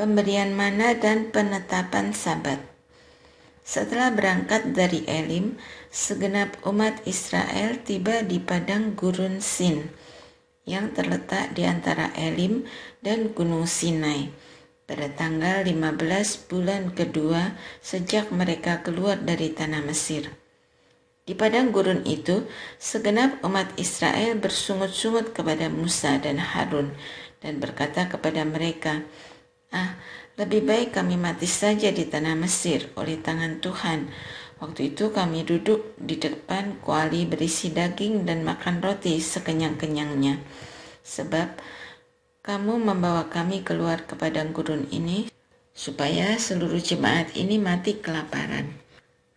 Pemberian mana dan penetapan Sabat. Setelah berangkat dari Elim, segenap umat Israel tiba di padang gurun Sin yang terletak di antara Elim dan Gunung Sinai pada tanggal 15 bulan kedua sejak mereka keluar dari tanah Mesir. Di padang gurun itu, segenap umat Israel bersungut-sungut kepada Musa dan Harun dan berkata kepada mereka, lebih baik kami mati saja di tanah Mesir oleh tangan Tuhan. Waktu itu kami duduk di depan kuali berisi daging dan makan roti sekenyang-kenyangnya. Sebab kamu membawa kami keluar ke padang gurun ini supaya seluruh jemaat ini mati kelaparan.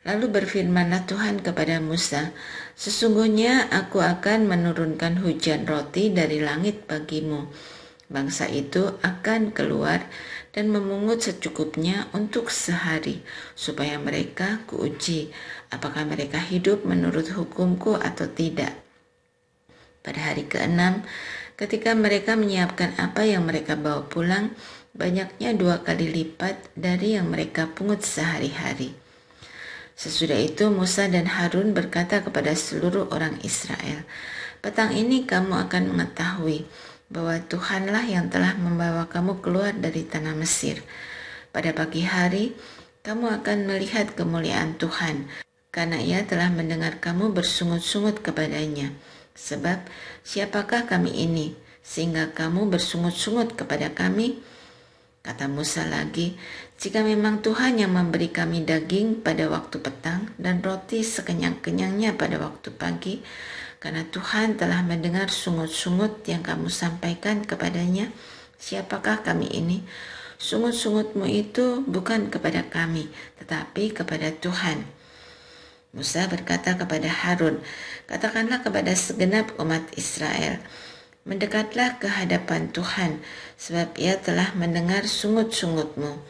Lalu berfirmanlah Tuhan kepada Musa, sesungguhnya aku akan menurunkan hujan roti dari langit bagimu. Bangsa itu akan keluar dan memungut secukupnya untuk sehari, supaya mereka kuuji apakah mereka hidup menurut hukumku atau tidak. Pada hari ke-6, ketika mereka menyiapkan apa yang mereka bawa pulang, banyaknya 2 kali lipat dari yang mereka pungut sehari-hari. Sesudah itu Musa dan Harun berkata kepada seluruh orang Israel, petang ini kamu akan mengetahui bahwa Tuhanlah yang telah membawa kamu keluar dari tanah Mesir. Pada pagi hari, kamu akan melihat kemuliaan Tuhan, karena Ia telah mendengar kamu bersungut-sungut kepadanya. Sebab, siapakah kami ini, sehingga kamu bersungut-sungut kepada kami? Kata Musa lagi, jika memang Tuhan yang memberi kami daging pada waktu petang dan roti sekenyang-kenyangnya pada waktu pagi, karena Tuhan telah mendengar sungut-sungut yang kamu sampaikan kepadanya, siapakah kami ini? Sungut-sungutmu itu bukan kepada kami, tetapi kepada Tuhan. Musa berkata kepada Harun, katakanlah kepada segenap umat Israel, mendekatlah ke hadapan Tuhan, sebab Ia telah mendengar sungut-sungutmu.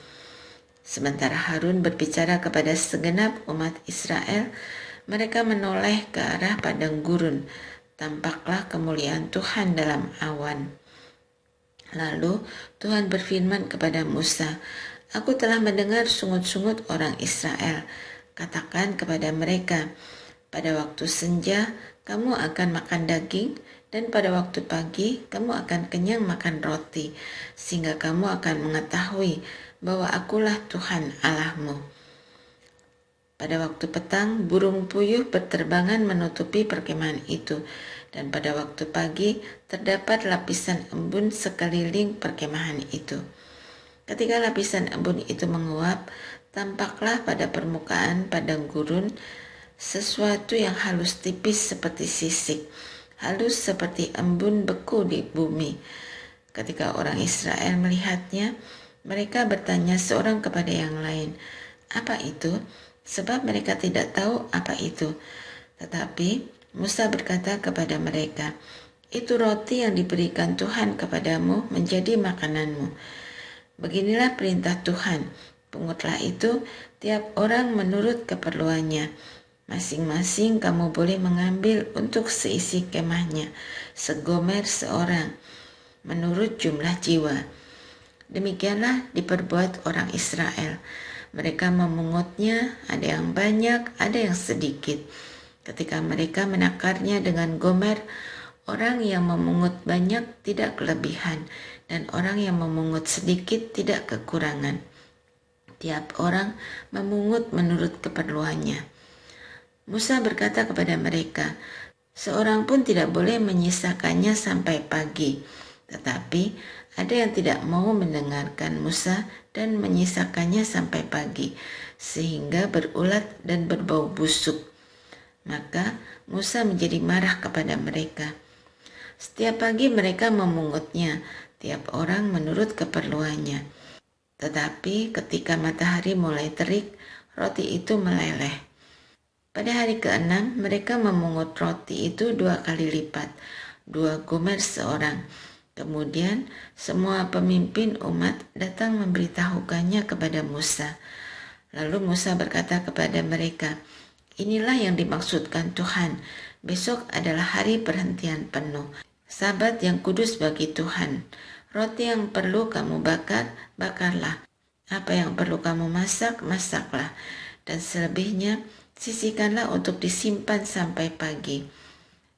Sementara Harun berbicara kepada segenap umat Israel, mereka menoleh ke arah padang gurun. Tampaklah kemuliaan Tuhan dalam awan. Lalu Tuhan berfirman kepada Musa, aku telah mendengar sungut-sungut orang Israel. Katakan kepada mereka, pada waktu senja kamu akan makan daging, dan pada waktu pagi kamu akan kenyang makan roti, sehingga kamu akan mengetahui bahwa akulah Tuhan Allahmu. Pada waktu petang, burung puyuh berterbangan menutupi perkemahan itu, dan pada waktu pagi terdapat lapisan embun sekeliling perkemahan itu. Ketika lapisan embun itu menguap, tampaklah pada permukaan padang gurun sesuatu yang halus tipis seperti sisik, halus seperti embun beku di bumi. Ketika orang Israel melihatnya, mereka bertanya seorang kepada yang lain, apa itu? Sebab mereka tidak tahu apa itu. Tetapi Musa berkata kepada mereka, itu roti yang diberikan Tuhan kepadamu menjadi makananmu. Beginilah perintah Tuhan, pungutlah itu tiap orang menurut keperluannya. Masing-masing kamu boleh mengambil untuk seisi kemahnya, segomer seorang, menurut jumlah jiwa. Demikianlah diperbuat orang Israel. Mereka memungutnya, ada yang banyak, ada yang sedikit. Ketika mereka menakarnya dengan gomer, orang yang memungut banyak tidak kelebihan, dan orang yang memungut sedikit tidak kekurangan. Tiap orang memungut menurut keperluannya. Musa berkata kepada mereka, seorang pun tidak boleh menyisakannya sampai pagi. Tetapi ada yang tidak mau mendengarkan Musa dan menyisakannya sampai pagi, sehingga berulat dan berbau busuk. Maka Musa menjadi marah kepada mereka. Setiap pagi mereka memungutnya, tiap orang menurut keperluannya. Tetapi ketika matahari mulai terik, roti itu meleleh. Pada hari ke-6 mereka memungut roti itu 2 kali lipat, 2 gomer seorang. Kemudian semua pemimpin umat datang memberitahukannya kepada Musa. Lalu Musa berkata kepada mereka, inilah yang dimaksudkan Tuhan. Besok adalah hari perhentian penuh, Sabat yang kudus bagi Tuhan. Roti yang perlu kamu bakar, bakarlah. Apa yang perlu kamu masak, masaklah. Dan selebihnya, sisihkanlah untuk disimpan sampai pagi.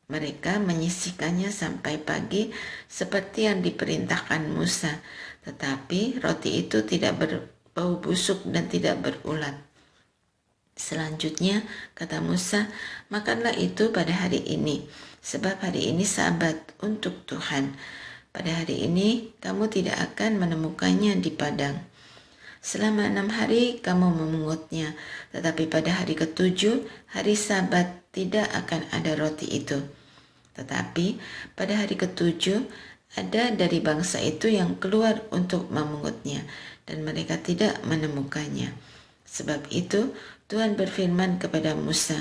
Mereka menyisihkannya sampai pagi seperti yang diperintahkan Musa. Tetapi roti itu tidak berbau busuk dan tidak berulat. Selanjutnya, kata Musa, makanlah itu pada hari ini, sebab hari ini Sabat untuk Tuhan. Pada hari ini, kamu tidak akan menemukannya di padang. Selama 6 hari kamu memungutnya, tetapi pada hari ke-7, hari Sabat, tidak akan ada roti itu. Tetapi pada hari ke-7, ada dari bangsa itu yang keluar untuk memungutnya, dan mereka tidak menemukannya. Sebab itu, Tuhan berfirman kepada Musa,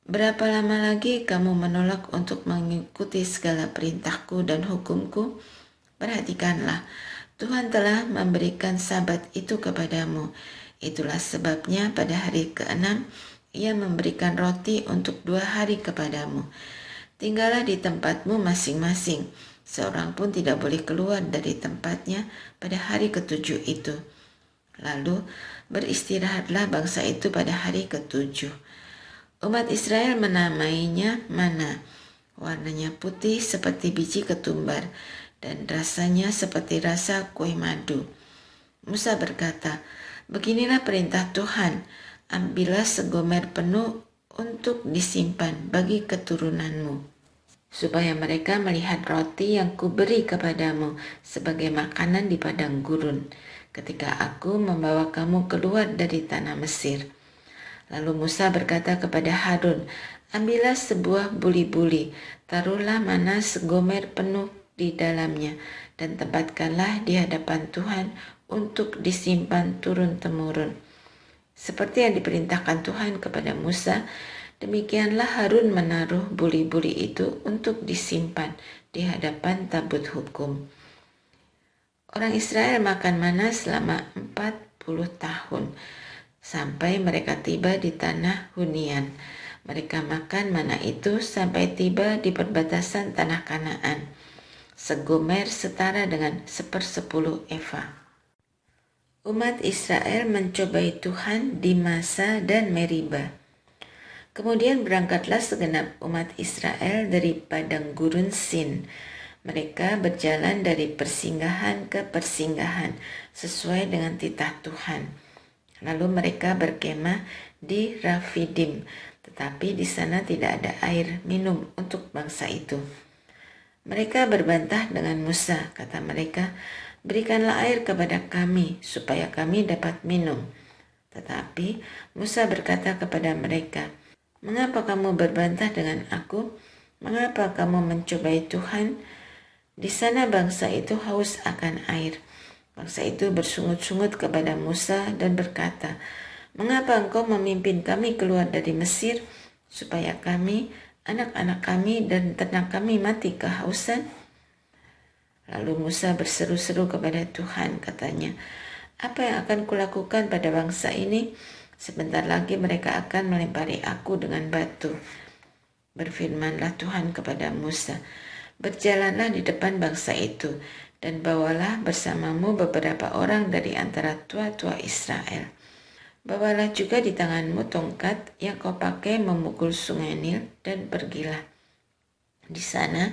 berapa lama lagi kamu menolak untuk mengikuti segala perintahku dan hukumku? Perhatikanlah, Tuhan telah memberikan Sabat itu kepadamu. Itulah sebabnya pada hari ke-6, Ia memberikan roti untuk 2 hari kepadamu. Tinggallah di tempatmu masing-masing. Seorang pun tidak boleh keluar dari tempatnya pada hari ke-7 itu. Lalu beristirahatlah bangsa itu pada hari ke-7. Umat Israel menamainya mana. Warnanya putih seperti biji ketumbar dan rasanya seperti rasa kue madu. Musa berkata, beginilah perintah Tuhan, ambillah segomer penuh untuk disimpan bagi keturunanmu, supaya mereka melihat roti yang kuberi kepadamu sebagai makanan di padang gurun, ketika aku membawa kamu keluar dari tanah Mesir. Lalu Musa berkata kepada Harun, ambillah sebuah buli-buli, taruhlah mana segomer penuh di dalamnya, dan tempatkanlah di hadapan Tuhan untuk disimpan turun-temurun. Seperti yang diperintahkan Tuhan kepada Musa, demikianlah Harun menaruh buli-buli itu untuk disimpan di hadapan tabut hukum. Orang Israel makan mana selama 40 tahun, sampai mereka tiba di tanah hunian. Mereka makan mana itu sampai tiba di perbatasan tanah Kanaan. Segomer setara dengan 1/10 eva. Umat Israel mencobai Tuhan di Masa dan Meriba. Kemudian berangkatlah segenap umat Israel dari padang gurun Sin. Mereka berjalan dari persinggahan ke persinggahan sesuai dengan titah Tuhan. Lalu mereka berkemah di Rafidim, tetapi di sana tidak ada air minum untuk bangsa itu. Mereka berbantah dengan Musa, kata mereka, berikanlah air kepada kami supaya kami dapat minum. Tetapi Musa berkata kepada mereka, mengapa kamu berbantah dengan aku? Mengapa kamu mencobai Tuhan? Di sana bangsa itu haus akan air. Bangsa itu bersungut-sungut kepada Musa dan berkata, mengapa engkau memimpin kami keluar dari Mesir, supaya kami, anak-anak kami, dan ternak kami mati kehausan? Lalu Musa berseru-seru kepada Tuhan, katanya, apa yang akan kulakukan pada bangsa ini? Sebentar lagi mereka akan melempari aku dengan batu. Berfirmanlah Tuhan kepada Musa, berjalanlah di depan bangsa itu, dan bawalah bersamamu beberapa orang dari antara tua-tua Israel. Bawalah juga di tanganmu tongkat yang kau pakai memukul sungai Nil, dan pergilah. Di sana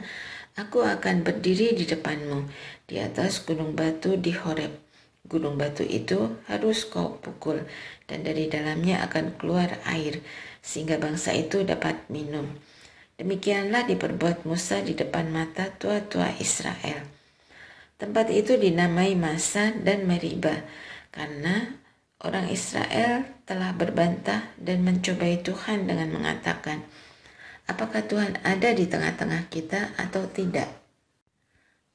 aku akan berdiri di depanmu, di atas gunung batu di Horeb. Gunung batu itu harus kau pukul, dan dari dalamnya akan keluar air, sehingga bangsa itu dapat minum. Demikianlah diperbuat Musa di depan mata tua-tua Israel. Tempat itu dinamai Masa dan Meriba, karena orang Israel telah berbantah dan mencobai Tuhan dengan mengatakan, apakah Tuhan ada di tengah-tengah kita atau tidak?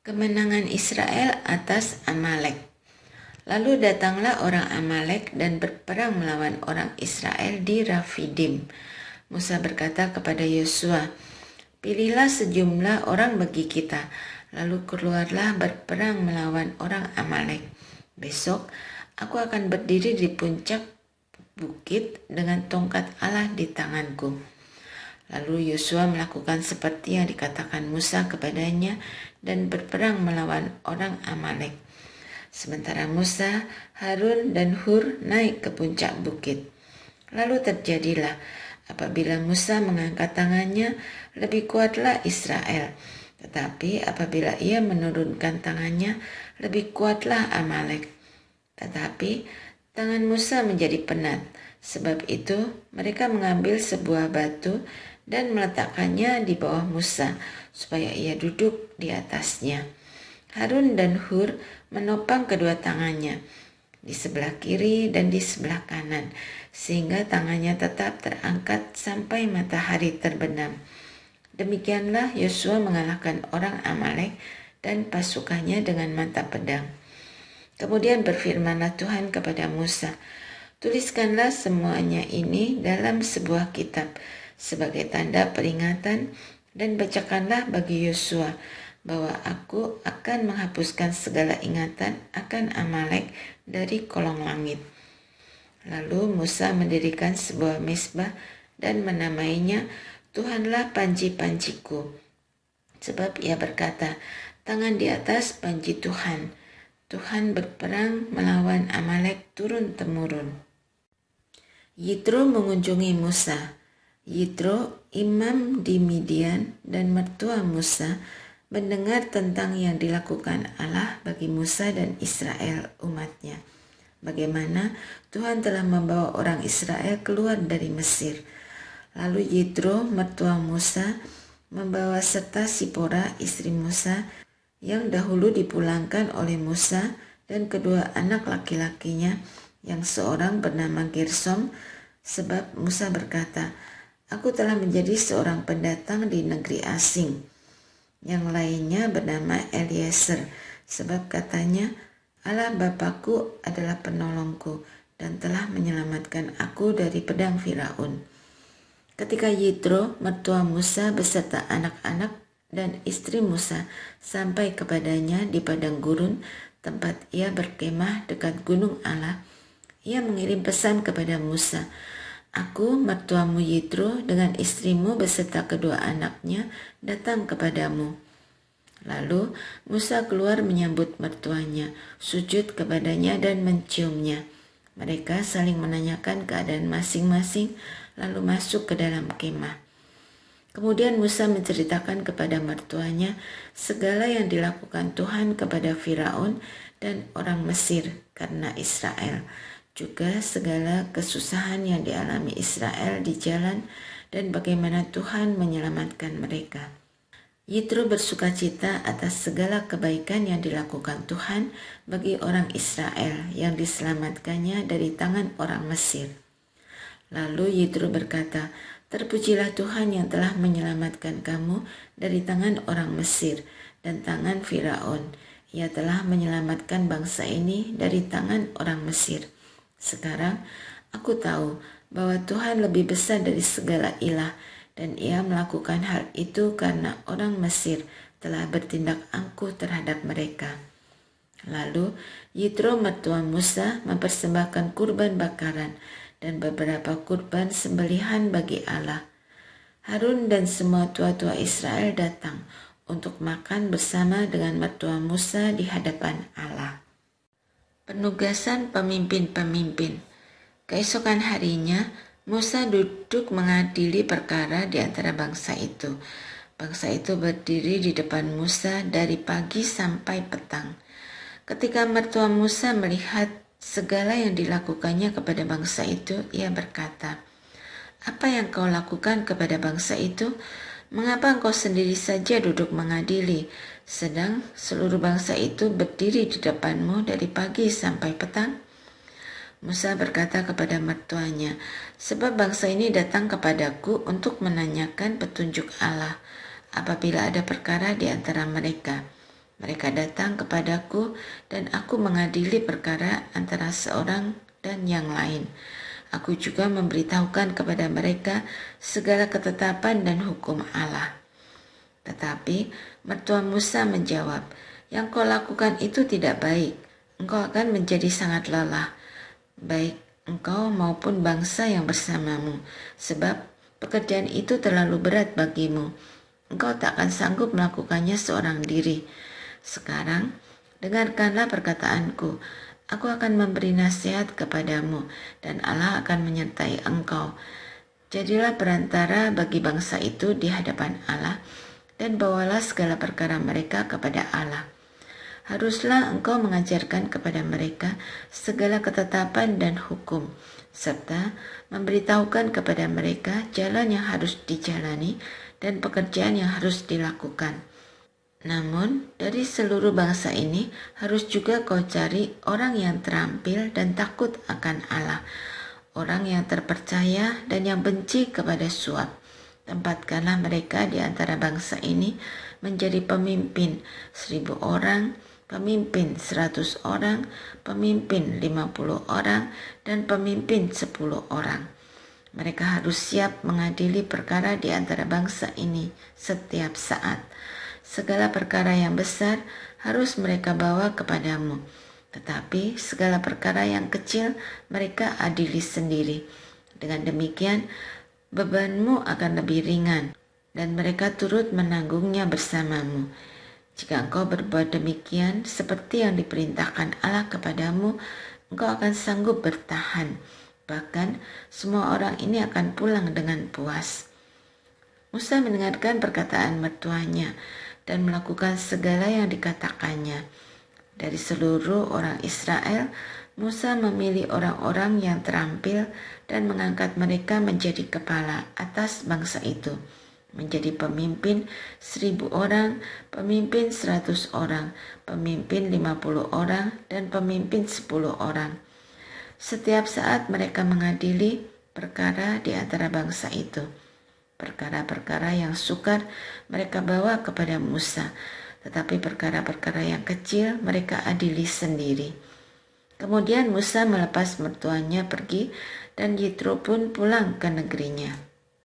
Kemenangan Israel atas Amalek. Lalu datanglah orang Amalek dan berperang melawan orang Israel di Rafidim. Musa berkata kepada Yosua, pilihlah sejumlah orang bagi kita, lalu keluarlah berperang melawan orang Amalek. Besok aku akan berdiri di puncak bukit dengan tongkat Allah di tanganku. Lalu Yosua melakukan seperti yang dikatakan Musa kepadanya, dan berperang melawan orang Amalek. Sementara Musa, Harun, dan Hur naik ke puncak bukit. Lalu terjadilah, apabila Musa mengangkat tangannya, lebih kuatlah Israel. Tetapi apabila ia menurunkan tangannya, lebih kuatlah Amalek. Tetapi tangan Musa menjadi penat. Sebab itu mereka mengambil sebuah batu dan meletakkannya di bawah Musa, supaya ia duduk di atasnya. Harun dan Hur menopang kedua tangannya di sebelah kiri dan di sebelah kanan, sehingga tangannya tetap terangkat sampai matahari terbenam. Demikianlah Yosua mengalahkan orang Amalek dan pasukannya dengan mata pedang. Kemudian berfirmanlah Tuhan kepada Musa, "Tuliskanlah semuanya ini dalam sebuah kitab sebagai tanda peringatan dan bacakanlah bagi Yosua bahwa aku akan menghapuskan segala ingatan akan Amalek dari kolong langit." Lalu Musa mendirikan sebuah mezbah dan menamainya Tuhanlah panji-panjiku. Sebab ia berkata, tangan di atas panji Tuhan. Tuhan berperang melawan Amalek turun-temurun. Yitro mengunjungi Musa. Yitro, imam di Midian dan mertua Musa, mendengar tentang yang dilakukan Allah bagi Musa dan Israel umatnya. Bagaimana Tuhan telah membawa orang Israel keluar dari Mesir. Lalu Yitro, mertua Musa, membawa serta Sipora, istri Musa, yang dahulu dipulangkan oleh Musa, dan kedua anak laki-lakinya, yang seorang bernama Gersom, sebab Musa berkata, "Aku telah menjadi seorang pendatang di negeri asing." Yang lainnya bernama Eliezer, sebab katanya, "Allah Bapakku adalah penolongku dan telah menyelamatkan aku dari pedang Firaun." Ketika Yitro, mertua Musa beserta anak-anak dan istri Musa sampai kepadanya di padang gurun, tempat ia berkemah dekat gunung Allah, ia mengirim pesan kepada Musa, "Aku, mertuamu Yitro, dengan istrimu beserta kedua anaknya datang kepadamu." Lalu Musa keluar menyambut mertuanya, sujud kepadanya dan menciumnya. Mereka saling menanyakan keadaan masing-masing, lalu masuk ke dalam kemah. Kemudian Musa menceritakan kepada mertuanya segala yang dilakukan Tuhan kepada Firaun dan orang Mesir karena Israel, juga segala kesusahan yang dialami Israel di jalan dan bagaimana Tuhan menyelamatkan mereka. Yitro bersukacita atas segala kebaikan yang dilakukan Tuhan bagi orang Israel yang diselamatkannya dari tangan orang Mesir. Lalu Yitro berkata, "Terpujilah Tuhan yang telah menyelamatkan kamu dari tangan orang Mesir dan tangan Firaun. Ia telah menyelamatkan bangsa ini dari tangan orang Mesir. Sekarang aku tahu bahwa Tuhan lebih besar dari segala ilah, dan ia melakukan hal itu karena orang Mesir telah bertindak angkuh terhadap mereka." Lalu Yitro mertua Musa mempersembahkan kurban bakaran dan beberapa kurban sembelihan bagi Allah. Harun dan semua tua-tua Israel datang untuk makan bersama dengan mertua Musa di hadapan Allah. Penugasan pemimpin-pemimpin. Keesokan harinya, Musa duduk mengadili perkara di antara bangsa itu. Bangsa itu berdiri di depan Musa dari pagi sampai petang. Ketika mertua Musa melihat segala yang dilakukannya kepada bangsa itu, ia berkata, "Apa yang kau lakukan kepada bangsa itu? Mengapa engkau sendiri saja duduk mengadili, sedang seluruh bangsa itu berdiri di depanmu dari pagi sampai petang?" Musa berkata kepada mertuanya, "Sebab bangsa ini datang kepadaku untuk menanyakan petunjuk Allah apabila ada perkara di antara mereka. Mereka datang kepadaku dan aku mengadili perkara antara seorang dan yang lain. Aku juga memberitahukan kepada mereka segala ketetapan dan hukum Allah." Tetapi mertua Musa menjawab, "Yang kau lakukan itu tidak baik. Engkau akan menjadi sangat lelah, baik engkau maupun bangsa yang bersamamu, sebab pekerjaan itu terlalu berat bagimu. engkau tak akan sanggup melakukannya seorang diri. Sekarang, dengarkanlah perkataanku. Aku akan memberi nasihat kepadamu, dan Allah akan menyertai engkau. Jadilah perantara bagi bangsa itu di hadapan Allah, dan bawalah segala perkara mereka kepada Allah. Haruslah engkau mengajarkan kepada mereka segala ketetapan dan hukum, serta memberitahukan kepada mereka jalan yang harus dijalani dan pekerjaan yang harus dilakukan. Namun, dari seluruh bangsa ini harus juga kau cari orang yang terampil dan takut akan Allah, orang yang terpercaya dan yang benci kepada suap. Tempatkanlah mereka di antara bangsa ini menjadi pemimpin 1.000 orang, pemimpin 100 orang, pemimpin 50 orang, dan pemimpin 10 orang. Mereka harus siap mengadili perkara di antara bangsa ini setiap saat. Segala perkara yang besar harus mereka bawa kepadamu, tetapi segala perkara yang kecil mereka adili sendiri. Dengan demikian, bebanmu akan lebih ringan, dan mereka turut menanggungnya bersamamu. Jika engkau berbuat demikian, seperti yang diperintahkan Allah kepadamu, engkau akan sanggup bertahan. Bahkan, semua orang ini akan pulang dengan puas. Musa mendengarkan perkataan mertuanya dan melakukan segala yang dikatakannya. Dari seluruh orang Israel, Musa memilih orang-orang yang terampil dan mengangkat mereka menjadi kepala atas bangsa itu, menjadi pemimpin 1.000 orang, pemimpin 100 orang, pemimpin 50 orang, dan pemimpin 10 orang. Setiap saat mereka mengadili perkara di antara bangsa itu. Perkara-perkara yang sukar mereka bawa kepada Musa, tetapi perkara-perkara yang kecil mereka adili sendiri. Kemudian Musa melepas mertuanya pergi, dan Yitro pun pulang ke negerinya.